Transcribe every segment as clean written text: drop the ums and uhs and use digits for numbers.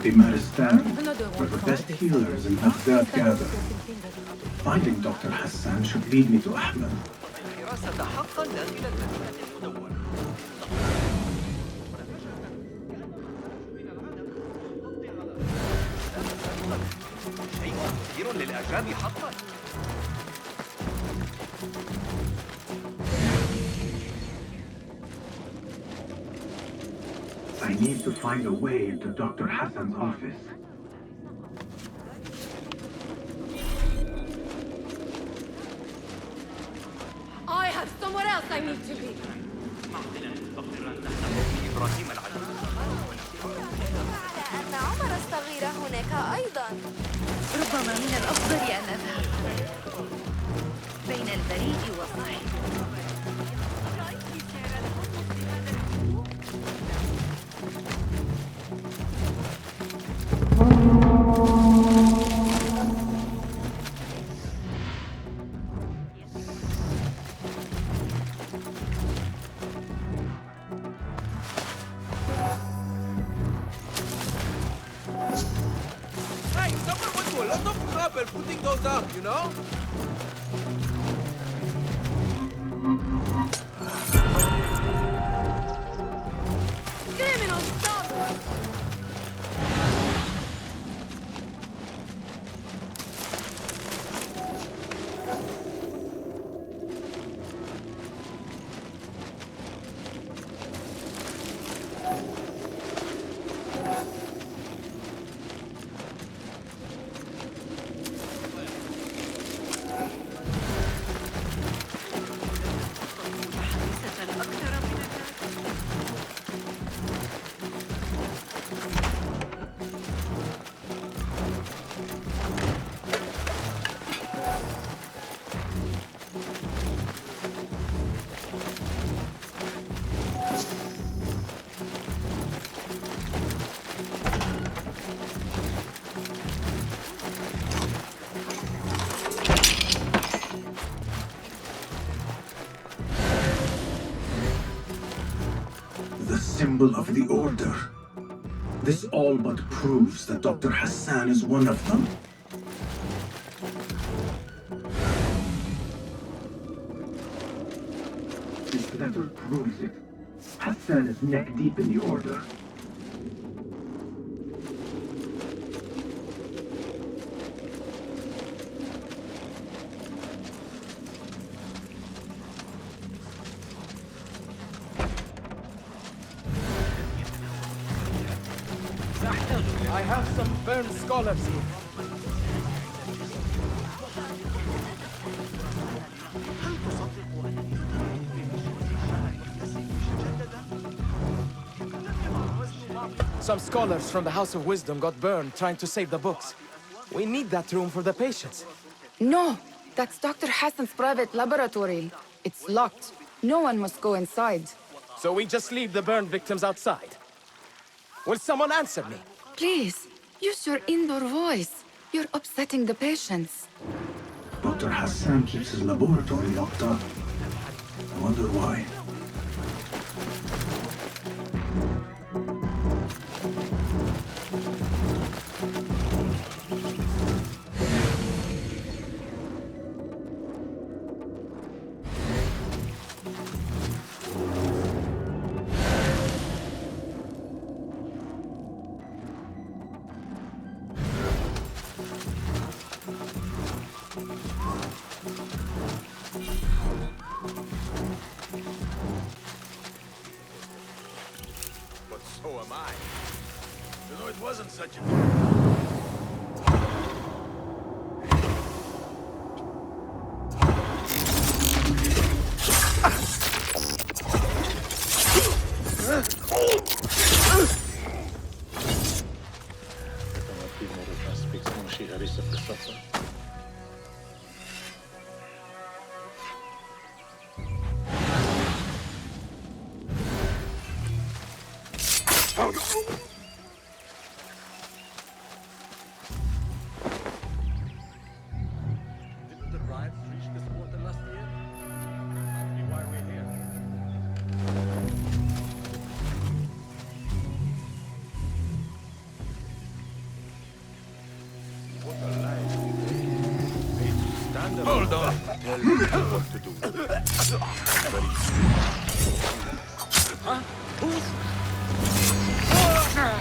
the Maristan, where the best healers in Baghdad gather. Finding Dr. Hassan should lead me to Ahmed. الحراسة حقا داخل المدينة المدونة. شيء مثير للإعجاب حقا. I need to find a way into Dr. Hassan's office. I have somewhere else I need to be. أن عمر الصغير هناك أيضا. ربما من الأفضل أن أذهب بين البريد وصاحبه. Hey, someone went to a lot of trouble putting those up, you know? Criminal, stop! The symbol of the Order. This all but proves that Dr. Hassan is one of them. This letter proves it. Hassan is neck deep in the Order. I have some burned scholars here. Some scholars from the House of Wisdom got burned trying to save the books. We need that room for the patients. No, that's Dr. Hassan's private laboratory. It's locked. No one must go inside. So we just leave the burned victims outside. Will someone answer me? Please, use your indoor voice. You're upsetting the patients. Dr. Hassan keeps his laboratory locked up. I wonder why. But so am I. You know, it wasn't such a... Didn't the riots reach this water last year? Must be why we're here. Hold on. Tell me what to do. Very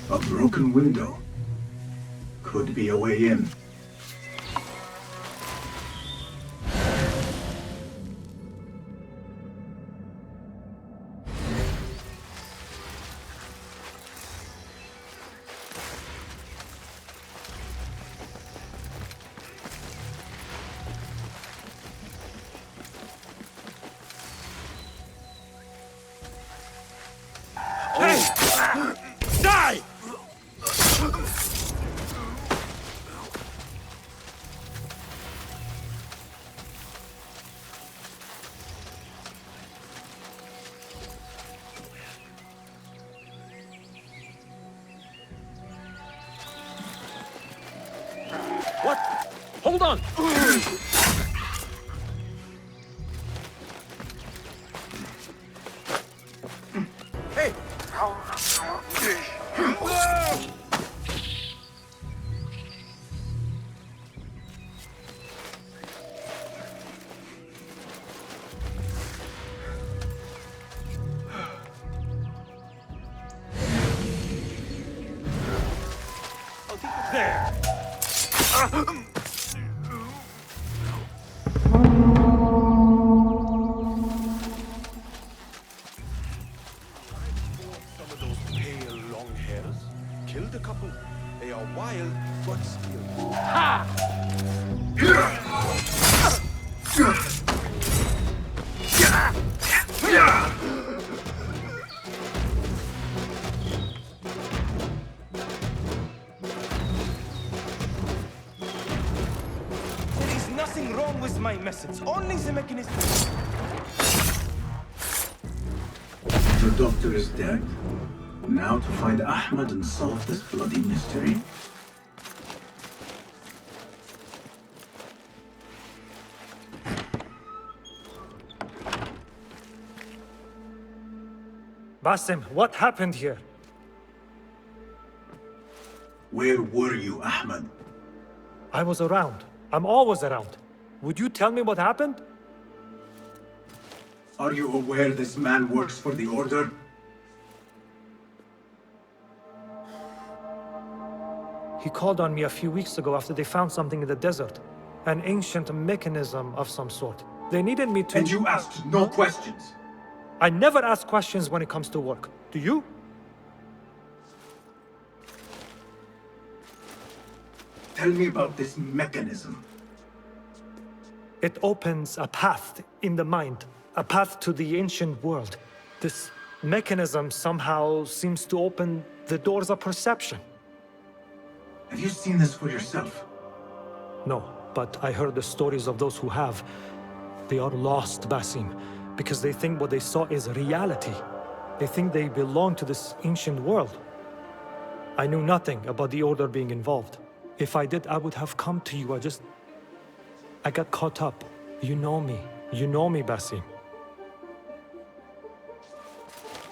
A broken window. Could be a way in. Die! What? Hold on! Hey! There! Some of those pale long hairs killed a couple. They are wild, but still. There is nothing wrong with my message, only the mechanism. The doctor is dead. Now to find Ahmed and solve this bloody mystery. Basim, what happened here? Where were you, Ahmed? I was around. I'm always around. Would you tell me what happened? Are you aware this man works for the Order? He called on me a few weeks ago after they found something in the desert. An ancient mechanism of some sort. They needed me to... And you asked no questions. I never ask questions when it comes to work. Do you? Tell me about this mechanism. It opens a path in the mind. A path to the ancient world. This mechanism somehow seems to open the doors of perception. Have you seen this for yourself? No, but I heard the stories of those who have. They are lost, Basim, because they think what they saw is reality. They think they belong to this ancient world. I knew nothing about the Order being involved. If I did, I would have come to you. I got caught up. You know me. You know me, Basim.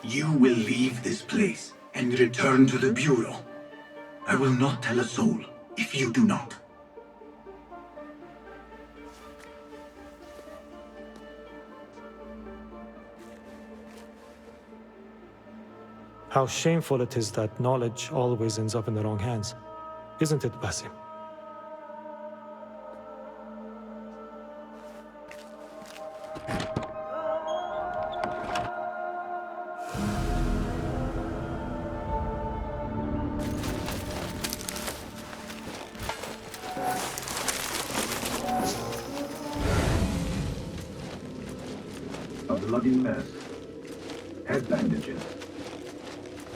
You will leave this place and return to the Bureau. I will not tell a soul if you do not. How shameful it is that knowledge always ends up in the wrong hands. Isn't it, Basim? A bloody mess. Head bandages.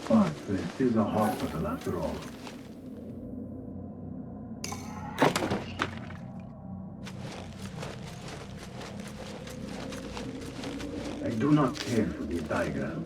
But this is a hospital after all. I do not care for the diagram.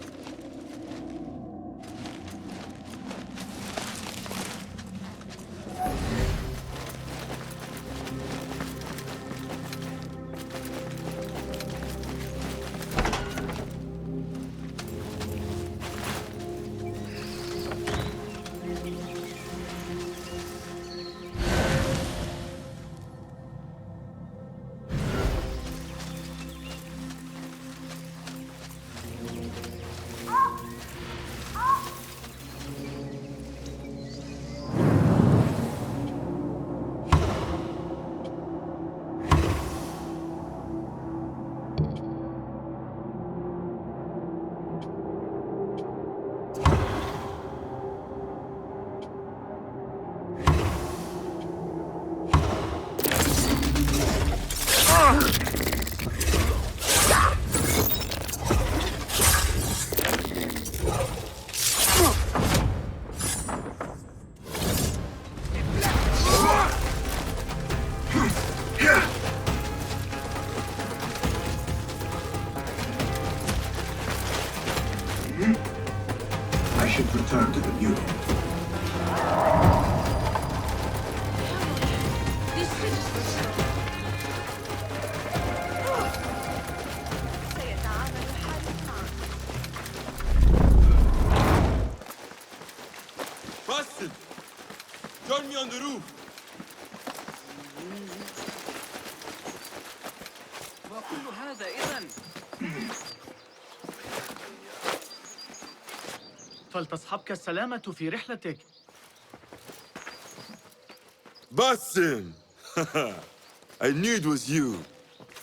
You. سيتعامل الحال معك. Bastard! Join me on the roof! وكل هذا إذن فلتصحبك السلامة في رحلتك. Basim! I knew it was you.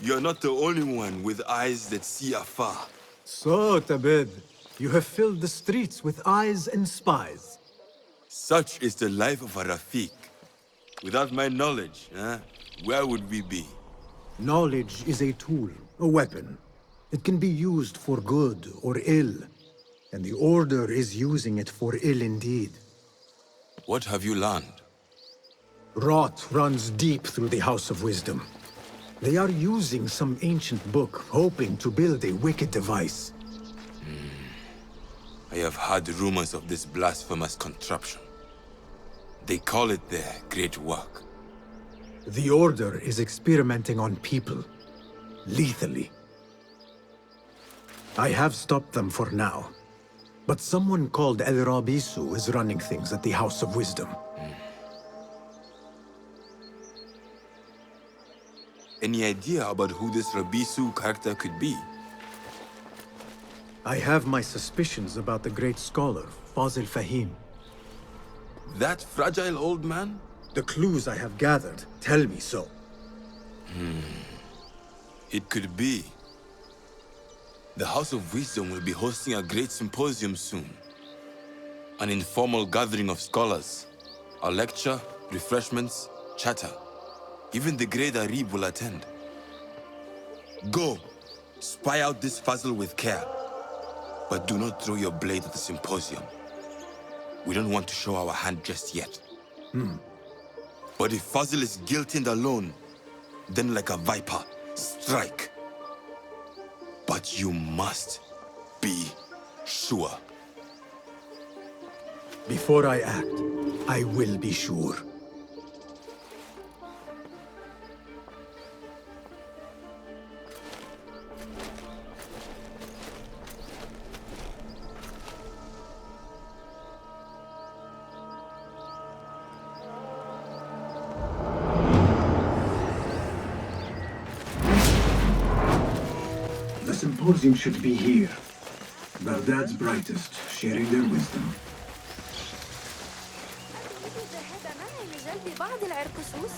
You're not the only one with eyes that see afar. So, Tabid, you have filled the streets with eyes and spies. Such is the life of a Rafiq. Without my knowledge, where would we be? Knowledge is a tool, a weapon. It can be used for good or ill, and the Order is using it for ill indeed. What have you learned? Rot runs deep through the House of Wisdom. They are using some ancient book, hoping to build a wicked device. I have heard rumors of this blasphemous contraption. They call it their great work. The Order is experimenting on people, lethally. I have stopped them for now, but someone called El Rabisu is running things at the House of Wisdom. Any idea about who this Rabisu character could be? I have my suspicions about the great scholar, Fazil Fahim. That fragile old man? The clues I have gathered tell me so. It could be. The House of Wisdom will be hosting a great symposium soon. An informal gathering of scholars. A lecture, refreshments, chatter. Even the great Arib will attend. Go, spy out this puzzle with care. But do not throw your blade at the symposium. We don't want to show our hand just yet. But if Fazil is guilty and alone, then like a viper, strike. But you must be sure. Before I act, I will be sure. The symposium should be here. Baghdad's brightest, sharing their wisdom. الذهاب معي لجلب بعض العرقسوس.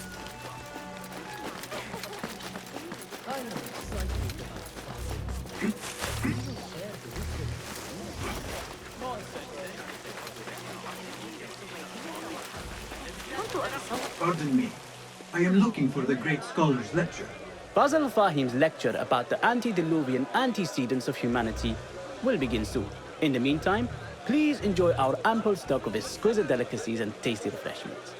Pardon me. I am looking for the great scholar's lecture. Fazl Fahim's lecture about the antediluvian antecedents of humanity will begin soon. In the meantime, please enjoy our ample stock of exquisite delicacies and tasty refreshments.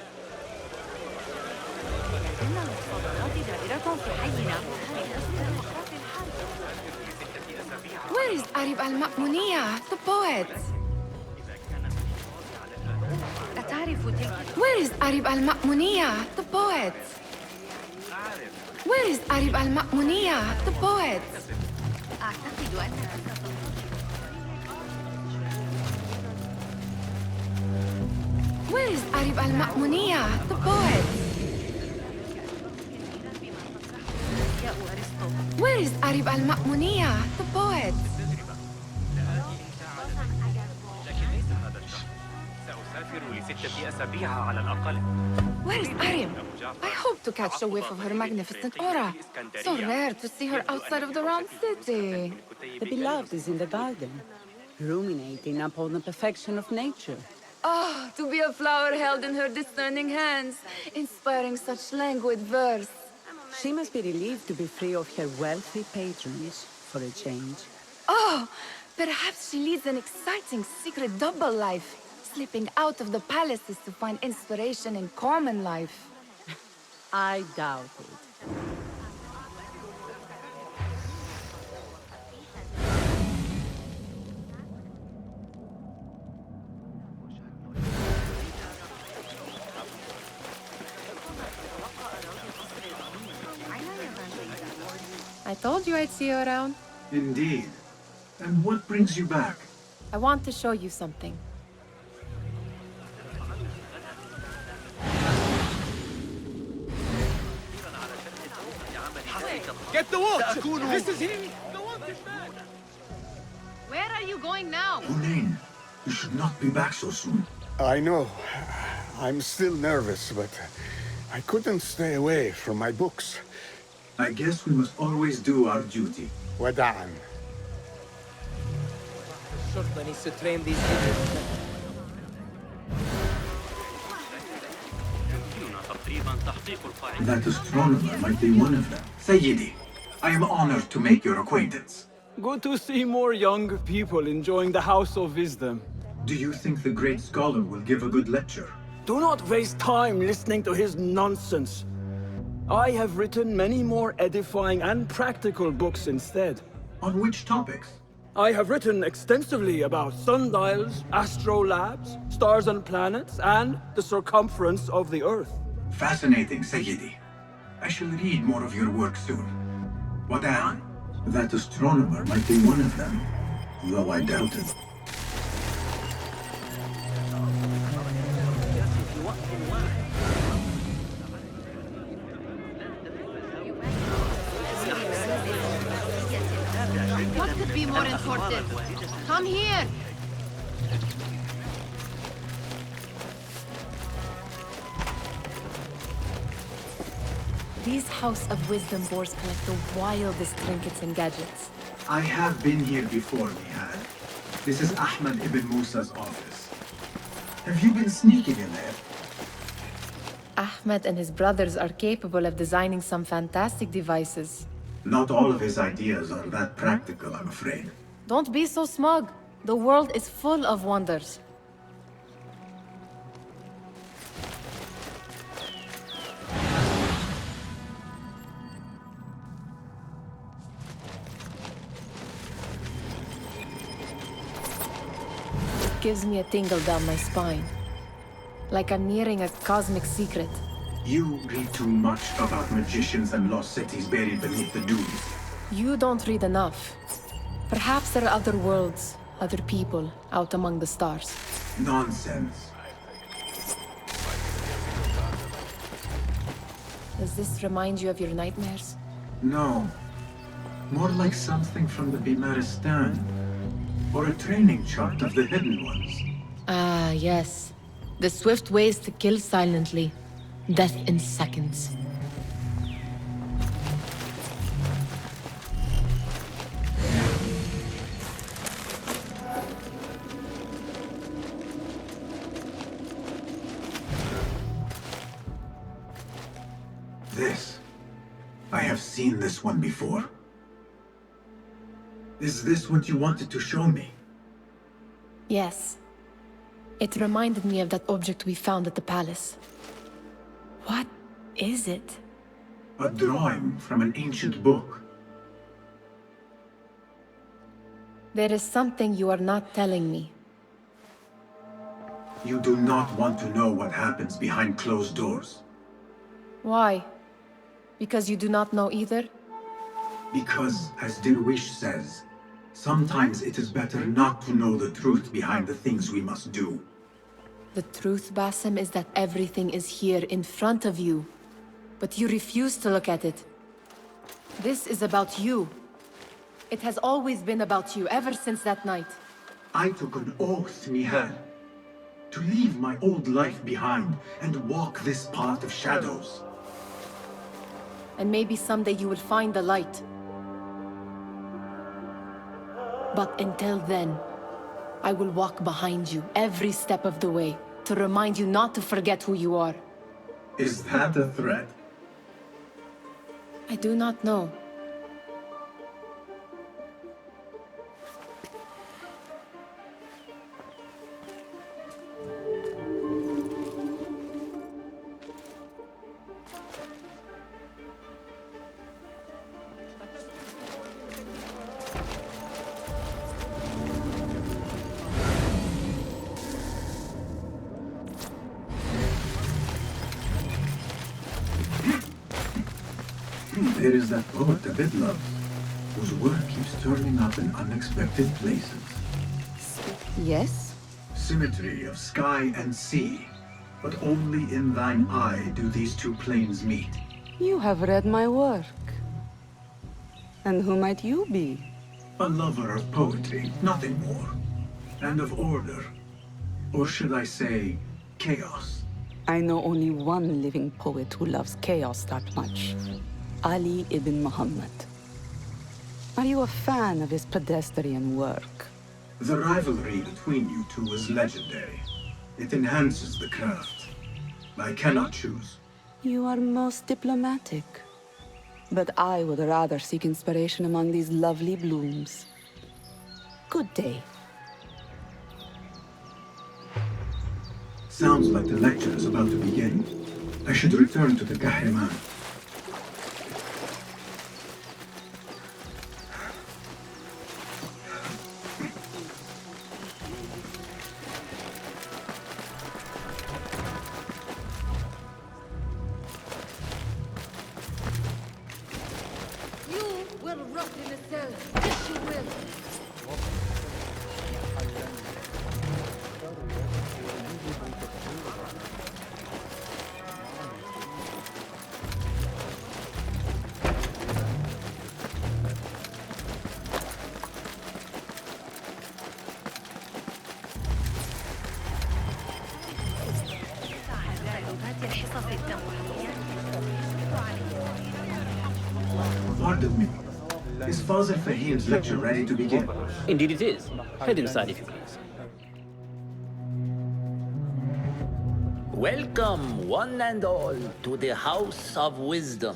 Where is Arib al-Ma'muniya, the poet? Where is Arib al-Ma'muniya, the poet? Where is Arib al-Ma'muniya, the poet? أعتقد أنك Where is Arib al-Ma'muniya, the poet? Where is Arib al-Ma'muniya, the poet? Where is Arib? I hope to catch a whiff of her magnificent aura. So rare to see her outside of the round city. The beloved is in the garden, ruminating upon the perfection of nature. Oh, to be a flower held in her discerning hands, inspiring such languid verse. She must be relieved to be free of her wealthy patrons for a change. Oh, perhaps she leads an exciting secret double life, slipping out of the palaces to find inspiration in common life. I doubt it. I told you I'd see you around. Indeed. And what brings you back? I want to show you something. Get the watch! This is him! Where are you going now? Hunain, you should not be back so soon. I know. I'm still nervous, but I couldn't stay away from my books. I guess we must always do our duty. Wada'an. Shurta needs to train these idiots. That astronomer might be one of them. Sayyidi, I am honored to make your acquaintance. Good to see more young people enjoying the House of Wisdom. Do you think the great scholar will give a good lecture? Do not waste time listening to his nonsense. I have written many more edifying and practical books instead. On which topics? I have written extensively about sundials, astrolabes, stars and planets, and the circumference of the Earth. Fascinating, Sayyidi. I shall read more of your work soon. Wada'an, that astronomer might be one of them, though I doubt it. What could be more important? Come here! These House of Wisdom boards collect the wildest trinkets and gadgets. I have been here before, Nihal. This is Ahmed ibn Musa's office. Have you been sneaking in there? Ahmed and his brothers are capable of designing some fantastic devices. Not all of his ideas are that practical, I'm afraid. Don't be so smug. The world is full of wonders. It gives me a tingle down my spine. Like I'm nearing a cosmic secret. You read too much about magicians and lost cities buried beneath the dunes. You don't read enough. Perhaps there are other worlds, other people, out among the stars. Nonsense. Does this remind you of your nightmares? No. More like something from the Bimaristan. Or a training chart of the Hidden Ones. Ah, yes. The swift ways to kill silently. Death in seconds. This. I have seen this one before. Is this what you wanted to show me? Yes. It reminded me of that object we found at the palace. What is it? A drawing from an ancient book. There is something you are not telling me. You do not want to know what happens behind closed doors. Why? Because you do not know either? Because, as Dirwish says, sometimes it is better not to know the truth behind the things we must do. The truth, Basim, is that everything is here in front of you. But you refuse to look at it. This is about you. It has always been about you, ever since that night. I took an oath, Nihal, to leave my old life behind and walk this path of shadows. And maybe someday you will find the light. But until then, I will walk behind you every step of the way to remind you not to forget who you are. Is that a threat? I do not know. There is that poet Abid loves. whose work keeps turning up in unexpected places. Yes? Symmetry of sky and sea, but only in thine eye do these two planes meet. You have read my work. And who might you be? A lover of poetry, nothing more. And of order. Or should I say, chaos. I know only one living poet who loves chaos that much. Ali ibn Muhammad. Are you a fan of his pedestrian work? The rivalry between you two is legendary. It enhances the craft. I cannot choose. You are most diplomatic. But I would rather seek inspiration among these lovely blooms. Good day. Sounds like the lecture is about to begin. I should return to the Kahraman. You will rot in a cell. Yes, you will. Pardon me. Is Father Fahim's lecture ready to begin? Indeed it is. Head inside if you please. Welcome, one and all, to the House of Wisdom,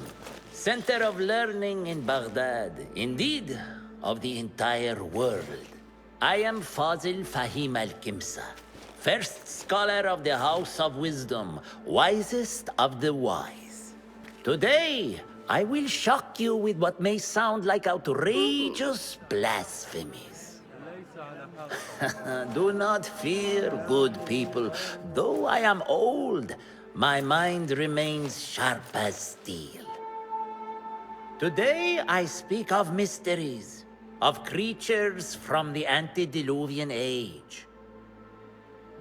center of learning in Baghdad, indeed, of the entire world. I am Fazil Fahim al-Kimsa, first scholar of the House of Wisdom, wisest of the wise. Today, I will shock you with what may sound like outrageous blasphemies. Do not fear, good people. Though I am old, my mind remains sharp as steel. Today I speak of mysteries, of creatures from the antediluvian age.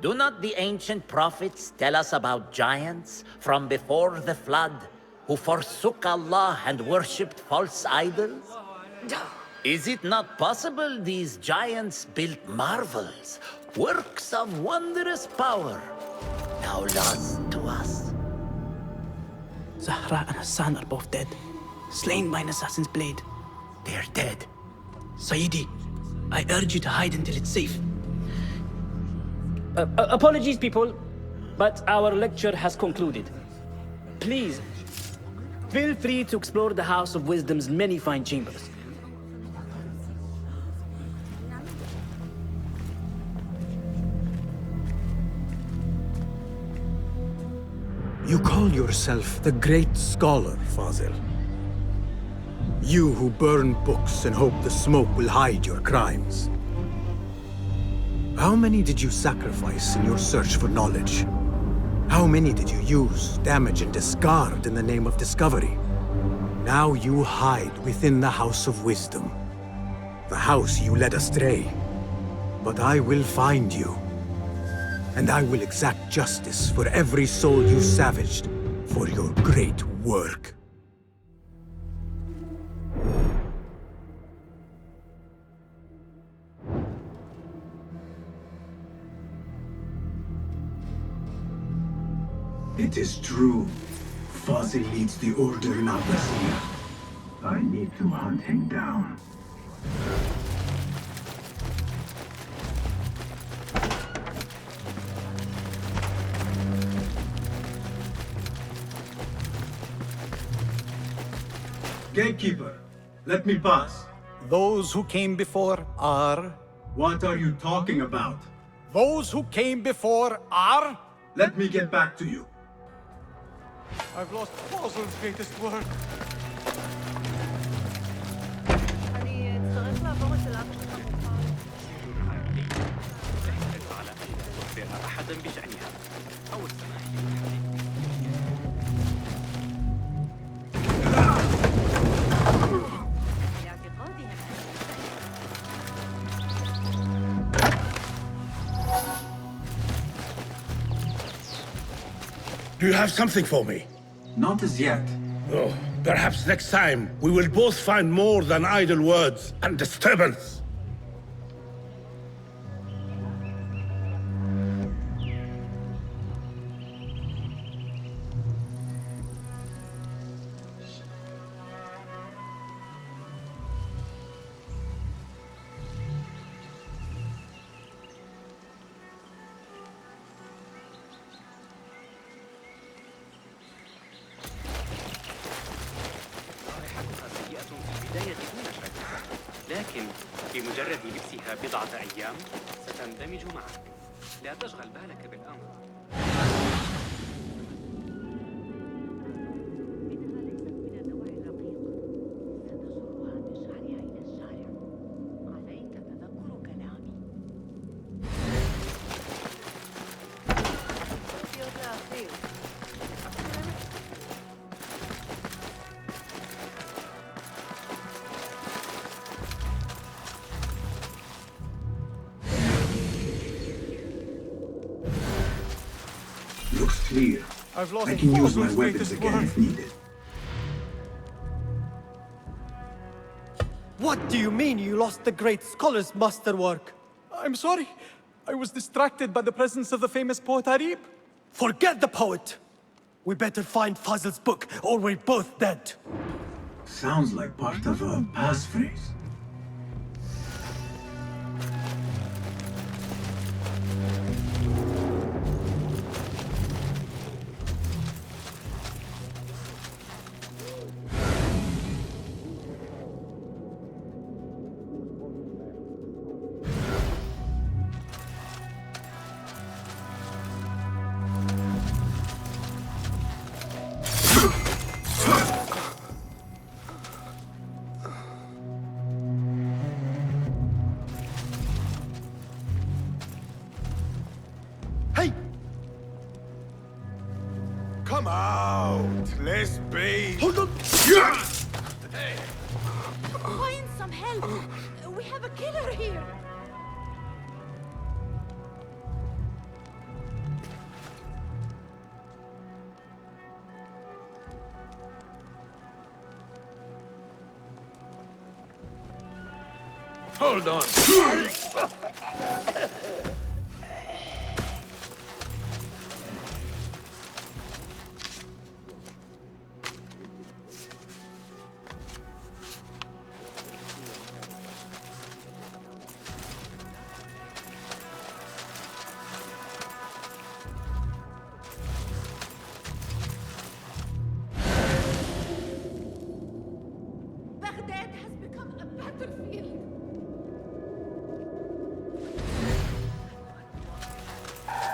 Do not the ancient prophets tell us about giants from before the flood who forsook Allah and worshipped false idols? Is it not possible these giants built marvels, works of wondrous power, now lost to us? Zahra and Hassan are both dead, slain by an assassin's blade. They're dead. Sayyidi, I urge you to hide until it's safe. Apologies, people, but our lecture has concluded. Please, feel free to explore the House of Wisdom's many fine chambers. You call yourself the great scholar, Fazil. You who burn books and hope the smoke will hide your crimes. How many did you sacrifice in your search for knowledge? How many did you use, damage, and discard in the name of discovery? Now you hide within the House of Wisdom. The house you led astray. But I will find you. And I will exact justice for every soul you savaged for your great work. It is true. Fazil leads the Order in Abbasiyah. I need to hunt him down. Gatekeeper, let me pass. Those who came before are... What are you talking about? Those who came before are... Let me get back to you. I've lost Fazil's greatest work. Do you have something for me? Not as yet. Oh, perhaps next time we will both find more than idle words and disturbance. لكن بمجرد لبسها بضعة أيام ستندمج معك. لا تشغل بالك بالأمر. Looks clear. I've lost I can use my Fossil's weapons greatest again work. if needed. What do you mean you lost the great scholar's masterwork? I'm sorry. I was distracted by the presence of the famous poet Arib. Forget the poet! We better find Fazl's book, or we're both dead. Sounds like part of a passphrase. Come out! Let's be... Hold on! Hey! Find some help! We have a killer here! Hold on! Baghdad has become a battlefield!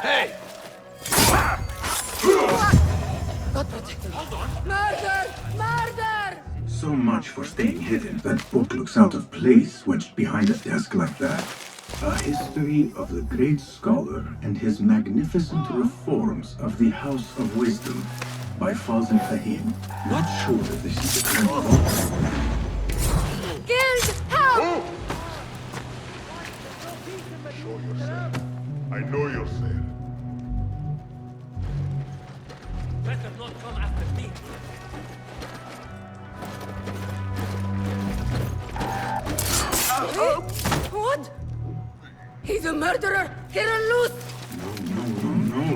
Hey! Not protected. Hold on! Murder! Murder! So much for staying hidden. That book looks out of place, wedged behind a desk like that. A history of the great scholar and his magnificent reforms of the House of Wisdom by Fazl Fahim. Not sure if this is the kind of book. Killed! Help! Show yourself. I know yourself. Better not come after me. What? He's a murderer! Here and loose! No.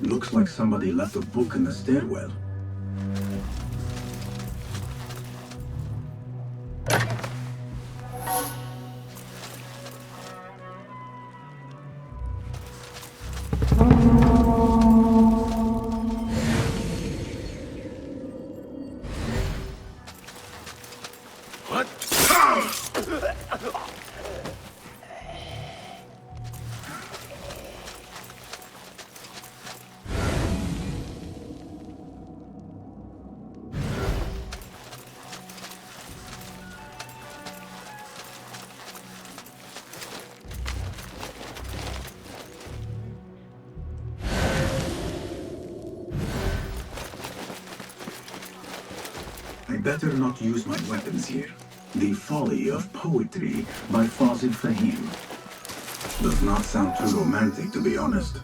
Looks like somebody left a book in the stairwell. What? I better not use my weapons here. The Folly of Poetry by Fazl Fahim. Does not sound too romantic, to be honest.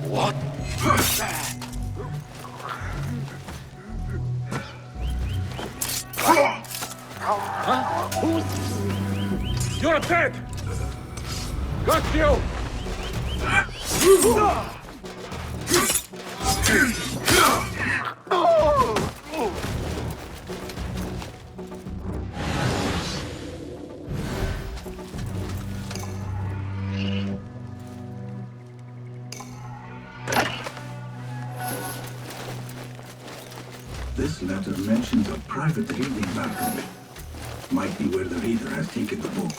What? Huh? Who's... You're dead! Got you! This letter mentions a private reading balcony. Might be where the reader has taken the book.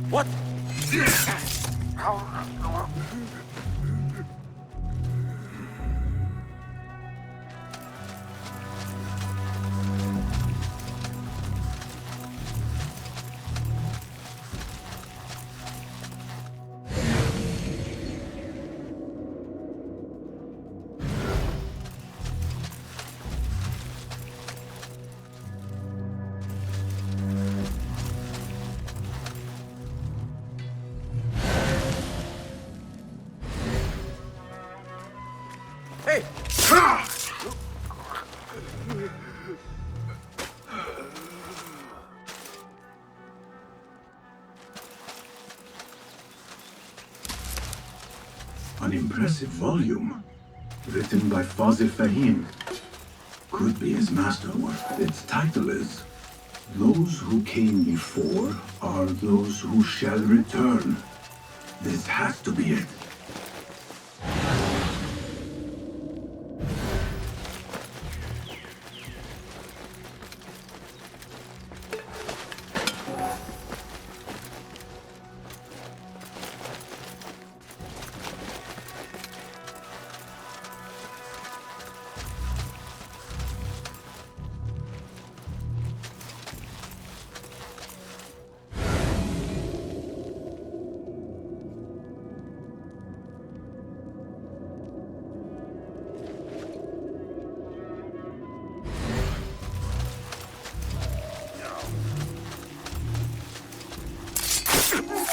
What? Hey! An impressive volume, written by Fazil Fahim. Could be his masterwork. Its title is Those Who Came Before Are Those Who Shall Return. This has to be it.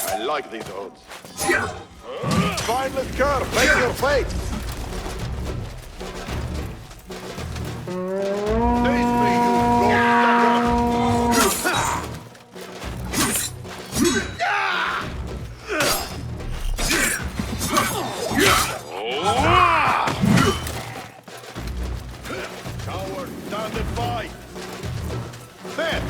I like these odds. Spineless cur, face your fate! Face me, you gold Coward, stand and fight! There!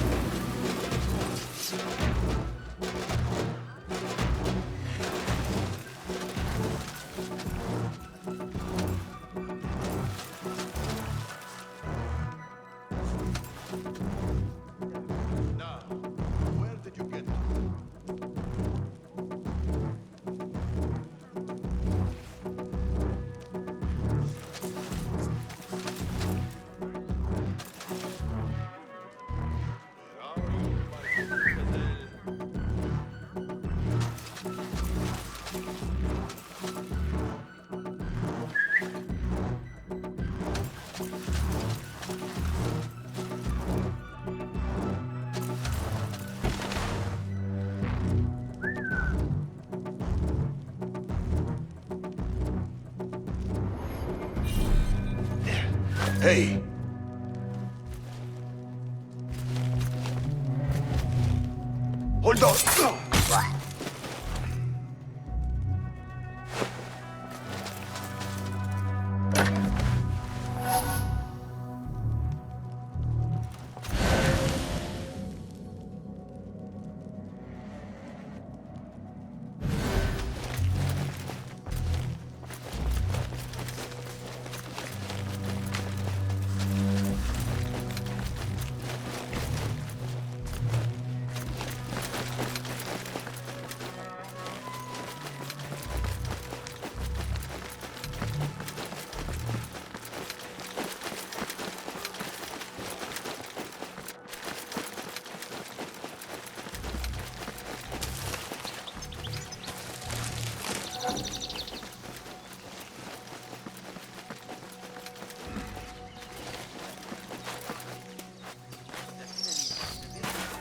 Hey! Hold on!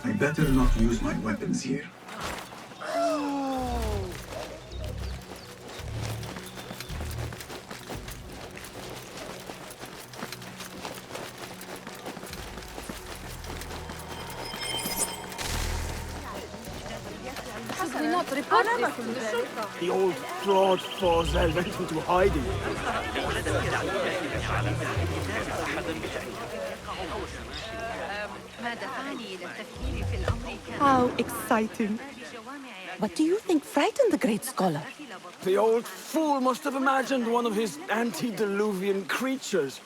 I better not use my weapons here. Should we not report this to the Shulka? The old fraud Forzel went into hiding. How exciting. What do you think frightened the great scholar? The old fool must have imagined one of his antediluvian creatures.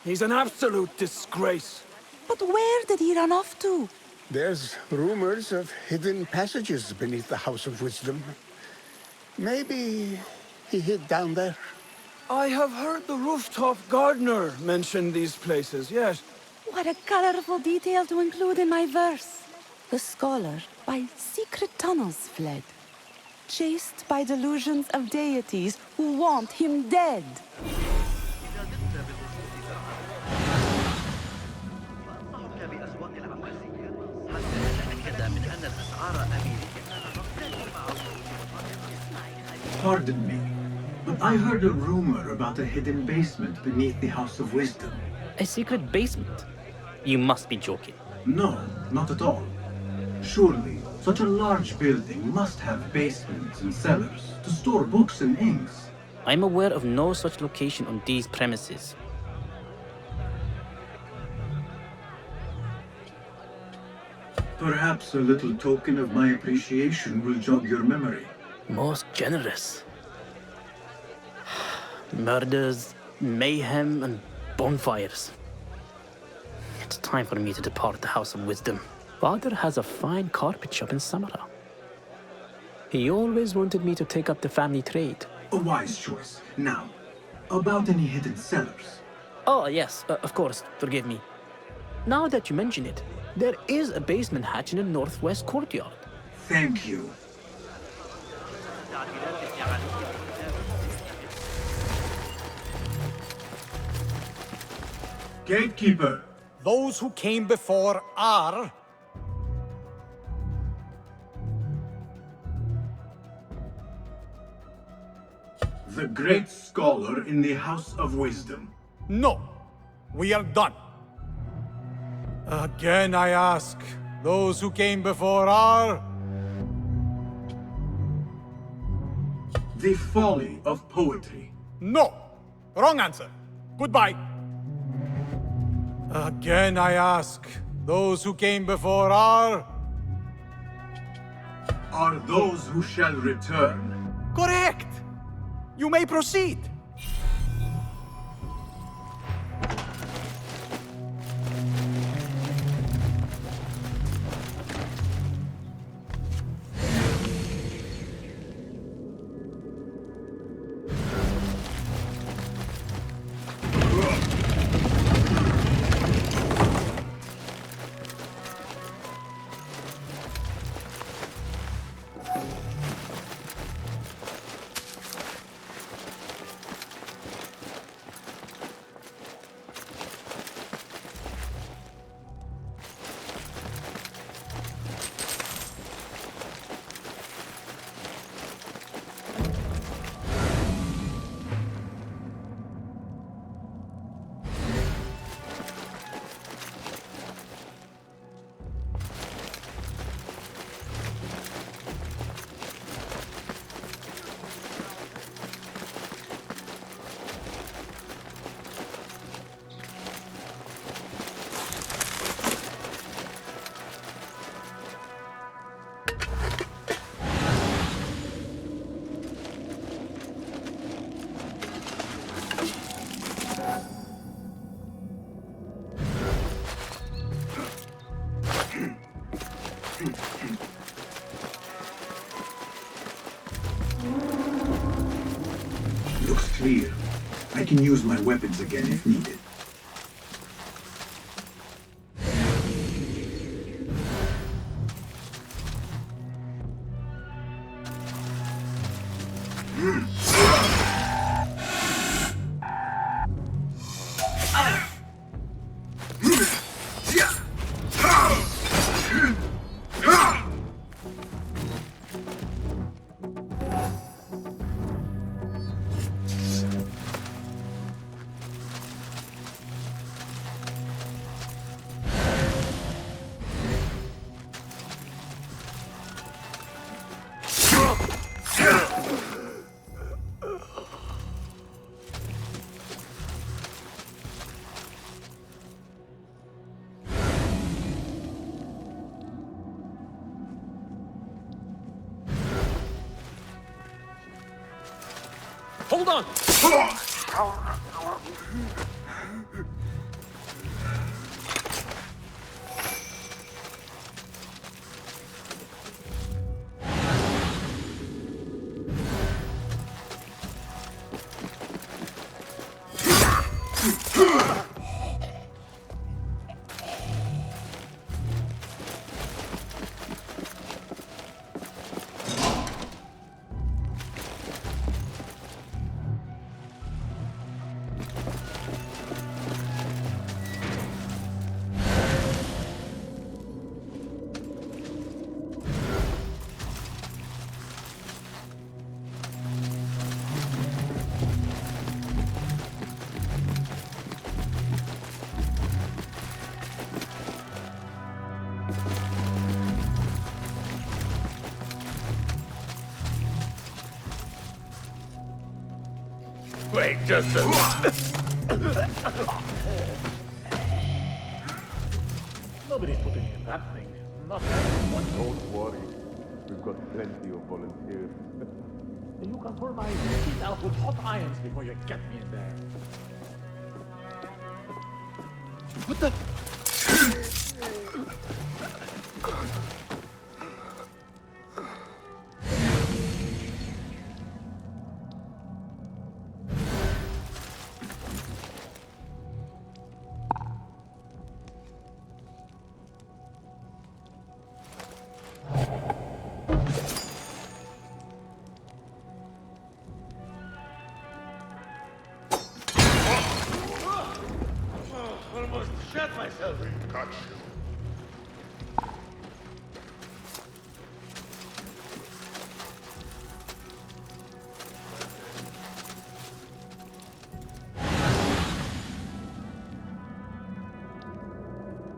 He's an absolute disgrace. But where did he run off to? There's rumors of hidden passages beneath the House of Wisdom. Maybe he hid down there. I have heard the rooftop gardener mention these places, yes. What a colorful detail to include in my verse. The scholar by secret tunnels fled, chased by delusions of deities who want him dead. Pardon me, but I heard a rumor about a hidden basement beneath the House of Wisdom. A secret basement? You must be joking. No, not at all. Surely, such a large building must have basements and cellars to store books and inks. I'm aware of no such location on these premises. Perhaps a little token of my appreciation will jog your memory. Most generous. Murders, mayhem, and bonfires. It's time for me to depart the House of Wisdom. Father has a fine carpet shop in Samara. He always wanted me to take up the family trade. A wise choice. Now, about any hidden cellars? Oh, yes, of course, forgive me. Now that you mention it, there is a basement hatch in the northwest courtyard. Thank you. Gatekeeper! Those who came before are... The great scholar in the House of Wisdom. No, we are done. Again I ask, those who came before are... The folly of poetry. No, wrong answer. Goodbye. Again I ask, those who came before are... Are those who shall return. Correct! You may proceed. can use my weapons again if needed. Hold on! Wait just a Nobody's putting in that thing. Not everyone. Don't worry. We've got plenty of volunteers. You can pull my feet out with hot irons before you get me in there. What the? Almost shot myself. We got you.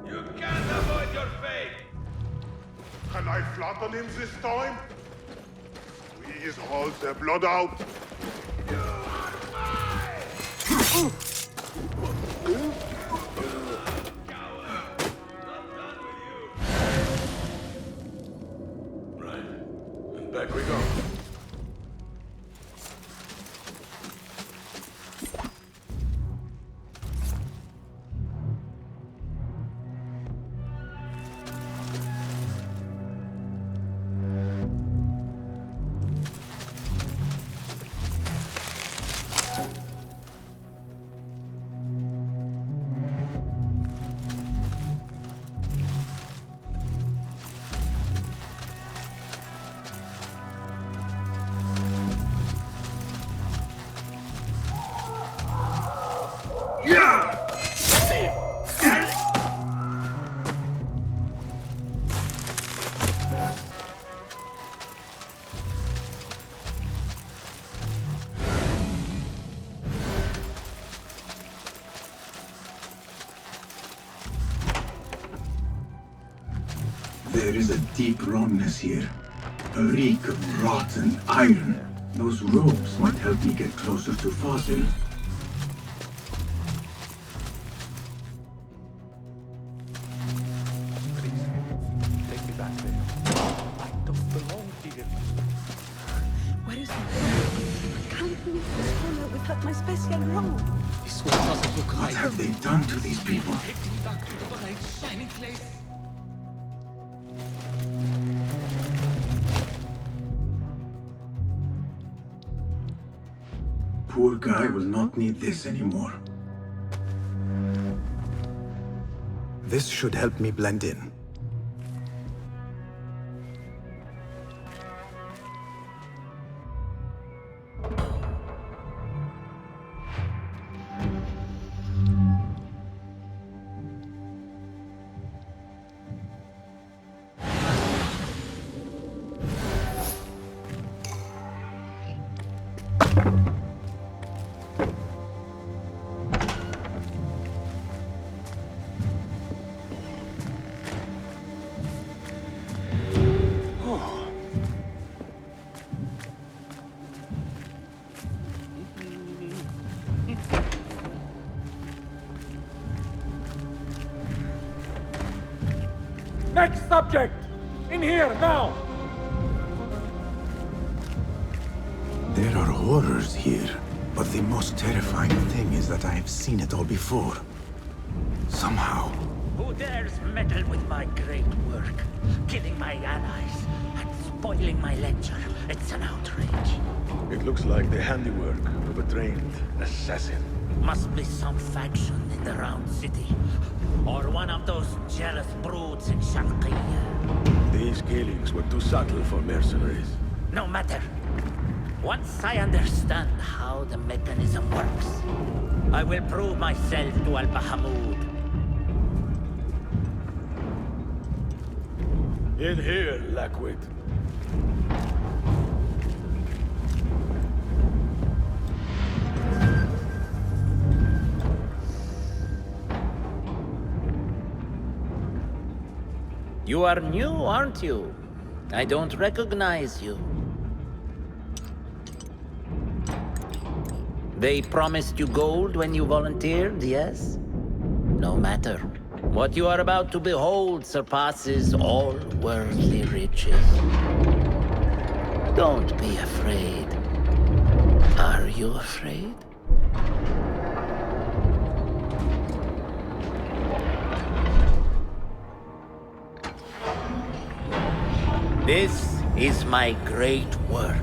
You can't avoid your fate. Can I flatten him this time? Squeeze all the blood out. You are mine! Back we go. There is a deep wrongness here. A reek of rotten iron. Those ropes might help me get closer to Fossil. Take me back there. I don't belong here. Where is my robe? I can't leave this corner without my special robe. This one doesn't look What right. have they done to these people? Take me back to the bright, shining place. poor guy will not need this anymore. This should help me blend in. Next subject! In here, now! There are horrors here, but the most terrifying thing is that I have seen it all before. Somehow. Who dares meddle with my great work? Killing my allies and spoiling my lecture. It's an outrage. It looks like the handiwork of a trained assassin. Must be some faction in the Round City. Or one of those jealous broods in Sharqiyya. These killings were too subtle for mercenaries. No matter. Once I understand how the mechanism works, I will prove myself to Al-Bahamud. In here, Lackwit. You are new, aren't you? I don't recognize you. They promised you gold when you volunteered, yes? No matter. What you are about to behold surpasses all worldly riches. Don't be afraid. Are you afraid? This is my great work.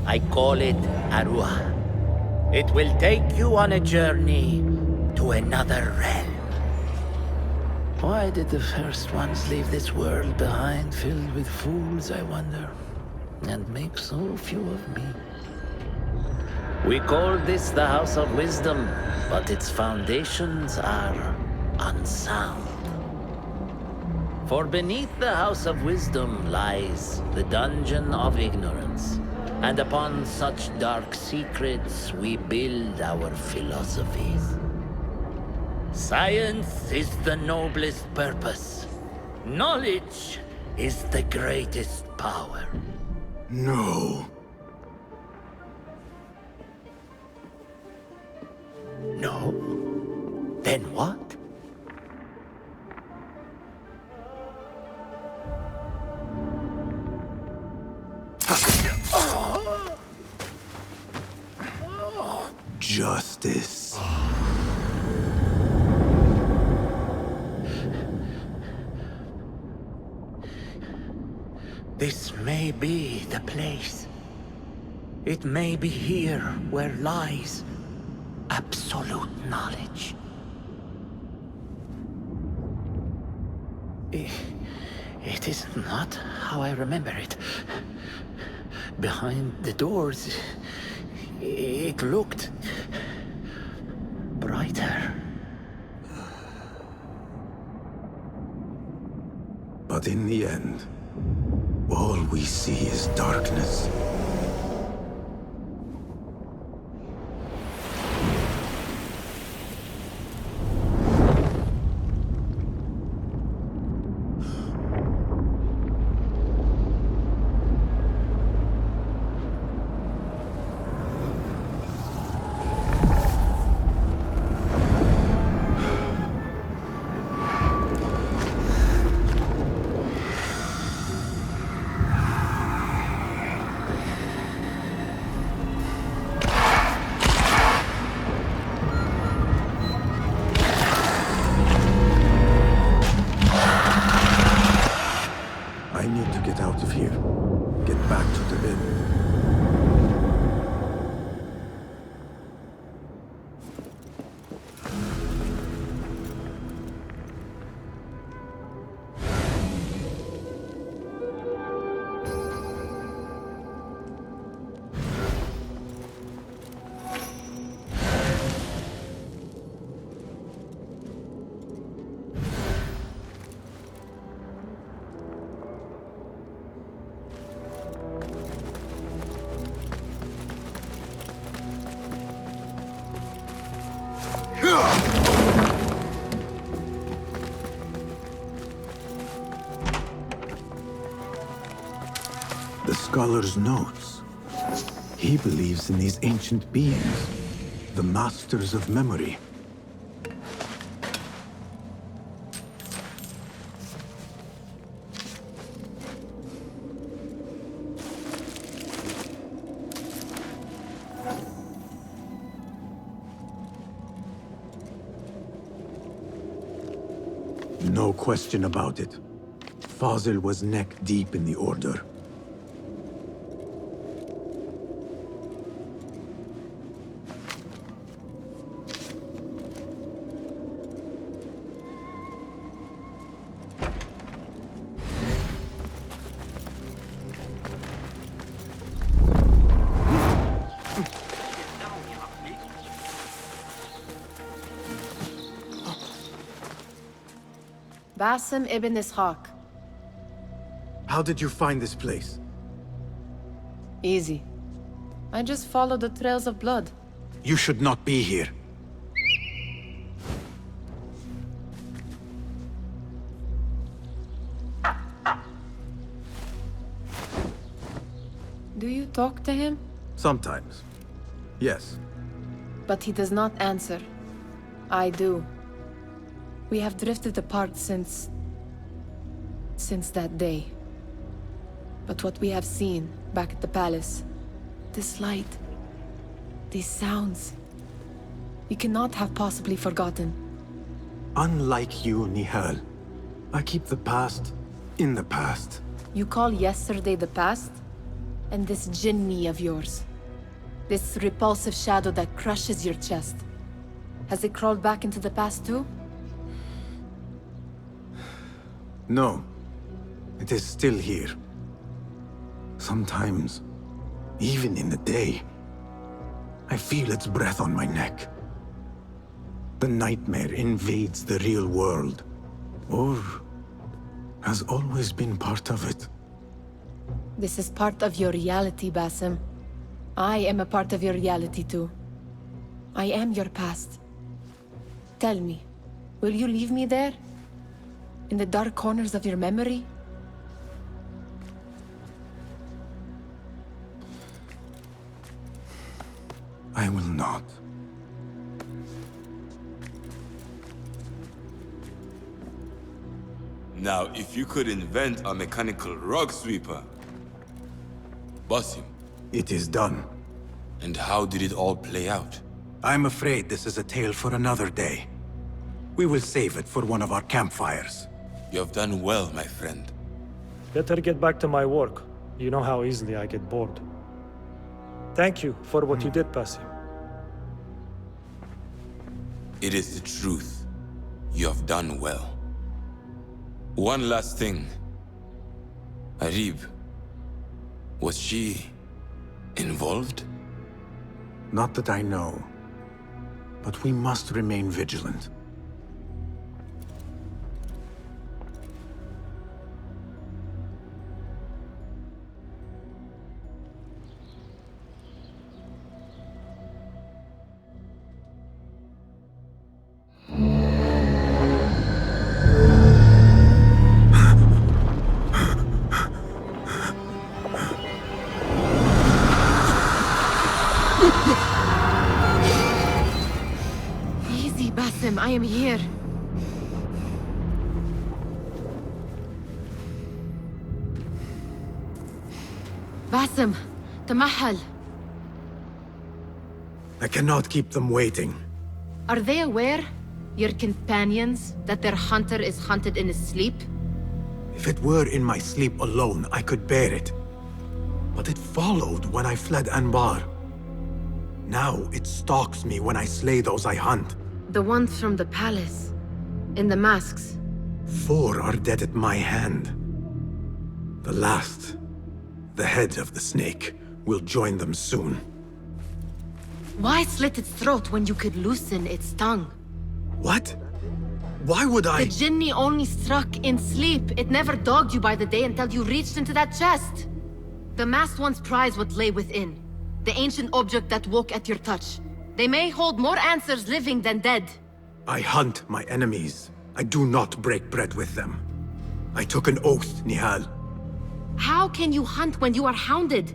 I call it Arwah. It will take you on a journey to another realm. Why did the first ones leave this world behind, filled with fools, I wonder, and make so few of me? We call this the House of Wisdom, but its foundations are unsound. For beneath the House of Wisdom lies the Dungeon of Ignorance, and upon such dark secrets we build our philosophies. Science is the noblest purpose. Knowledge is the greatest power. No. No? Then what? Justice. This may be the place. It may be here where lies absolute knowledge. It is not how I remember it. Behind the doors, it looked brighter. But in the end, all we see is darkness. I need to get out of here. Get back to the inn. The scholar's notes. He believes in these ancient beings, the masters of memory. No question about it. Fazil was neck deep in the Order. Basim ibn Ishaq. How did you find this place? Easy. I just followed the trails of blood. You should not be here. Do you talk to him? Sometimes. Yes. But he does not answer. I do. We have drifted apart since that day. But what we have seen back at the palace, this light, these sounds, we cannot have possibly forgotten. Unlike you, Nihal, I keep the past in the past. You call yesterday the past? And this jinni of yours, this repulsive shadow that crushes your chest, has it crawled back into the past too? No. It is still here. Sometimes, even in the day, I feel its breath on my neck. The nightmare invades the real world, or has always been part of it. This is part of your reality, Basim. I am a part of your reality too. I am your past. Tell me, will you leave me there? In the dark corners of your memory? I will not. Now, if you could invent a mechanical rug sweeper, Basim. It is done. And how did it all play out? I'm afraid this is a tale for another day. We will save it for one of our campfires. You have done well, my friend. Better get back to my work. You know how easily I get bored. Thank you for what you did, Basim. It is the truth. You have done well. One last thing. Arib, was she involved? Not that I know. But we must remain vigilant. Easy, Basim, I am here. Basim, Tamahal. I cannot keep them waiting. Are they aware, your companions, that their hunter is hunted in his sleep? If it were in my sleep alone, I could bear it. But it followed when I fled Anbar. Now it stalks me when I slay those I hunt. The ones from the palace, in the masks. 4 are dead at my hand. The last, the head of the snake, will join them soon. Why slit its throat when you could loosen its tongue? What? Why would I? The jinni only struck in sleep. It never dogged you by the day until you reached into that chest. The masked ones prize what lay within. The ancient object that woke at your touch. They may hold more answers living than dead. I hunt my enemies. I do not break bread with them. I took an oath, Nihal. How can you hunt when you are hounded?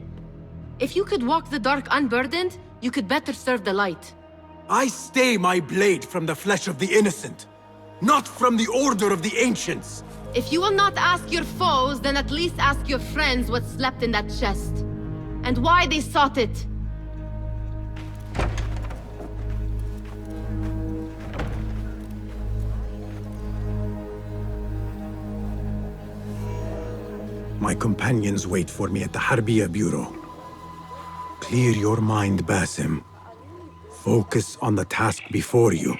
If you could walk the dark unburdened, you could better serve the light. I stay my blade from the flesh of the innocent, not from the order of the ancients. If you will not ask your foes, then at least ask your friends what slept in that chest. And why they sought it. My companions wait for me at the Harbiya Bureau. Clear your mind, Basim. Focus on the task before you.